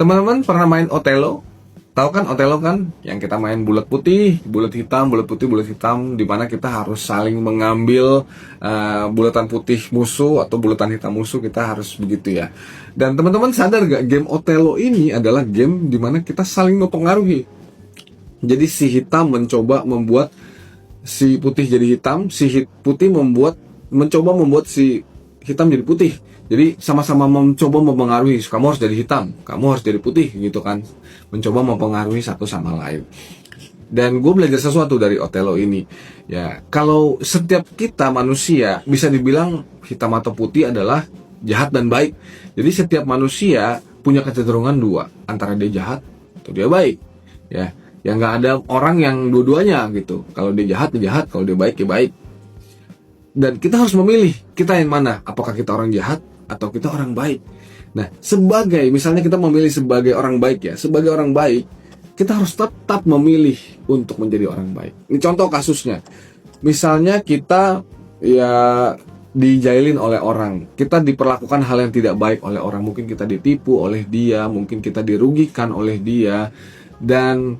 Teman-teman pernah main Otelo? Tahu kan Otelo kan? Yang kita main bulat putih, bulat hitam, bulat putih, bulat hitam, di mana kita harus saling mengambil bulatan putih musuh atau bulatan hitam musuh, kita harus begitu ya. Dan teman-teman sadar gak, game Otelo ini adalah game di mana kita saling mempengaruhi. Jadi si hitam mencoba membuat si putih jadi hitam, si putih mencoba membuat si hitam jadi putih. Jadi sama-sama mencoba mempengaruhi. Kamu harus jadi hitam, kamu harus jadi putih gitu kan. Mencoba mempengaruhi satu sama lain. Dan gue belajar sesuatu dari Otelo ini. Ya, kalau setiap kita manusia bisa dibilang hitam atau putih adalah jahat dan baik. Jadi setiap manusia punya kecenderungan dua, antara dia jahat atau dia baik. Ya, yang nggak ada orang yang dua-duanya gitu. Kalau dia jahat, dia jahat. Kalau dia baik, dia baik. Dan kita harus memilih, kita yang mana? Apakah kita orang jahat atau kita orang baik? Nah, misalnya kita memilih sebagai orang baik ya, sebagai orang baik, kita harus tetap memilih untuk menjadi orang baik. Ini contoh kasusnya. Misalnya kita ya dijailin oleh orang, kita diperlakukan hal yang tidak baik oleh orang, mungkin kita ditipu oleh dia, mungkin kita dirugikan oleh dia. Dan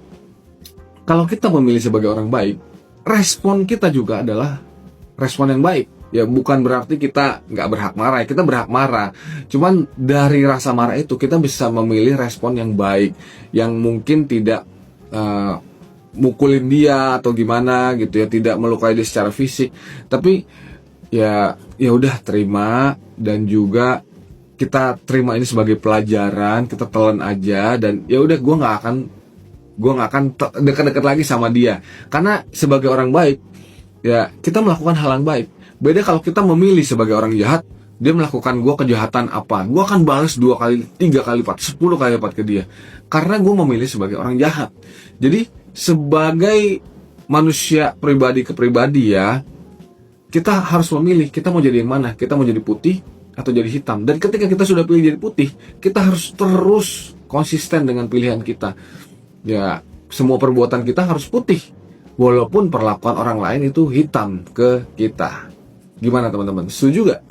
kalau kita memilih sebagai orang baik, respon kita juga adalah respon yang baik. Ya bukan berarti kita nggak berhak marah, kita berhak marah. Cuman dari rasa marah itu kita bisa memilih respon yang baik, yang mungkin tidak mukulin dia atau gimana gitu ya, tidak melukai dia secara fisik. Tapi ya udah terima, dan juga kita terima ini sebagai pelajaran, kita telan aja, dan ya udah gue nggak akan dekat-dekat lagi sama dia, karena sebagai orang baik ya kita melakukan hal yang baik. Beda kalau kita memilih sebagai orang jahat, dia melakukan gue kejahatan apa, gue akan balas 2 kali, 3 kali lipat, 10 kali lipat ke dia, karena gue memilih sebagai orang jahat. Jadi sebagai manusia pribadi ke pribadi ya, kita harus memilih, kita mau jadi yang mana, kita mau jadi putih atau jadi hitam. Dan ketika kita sudah pilih jadi putih, kita harus terus konsisten dengan pilihan kita. Ya, semua perbuatan kita harus putih, walaupun perlakuan orang lain itu hitam ke kita. Gimana teman-teman? Setuju gak?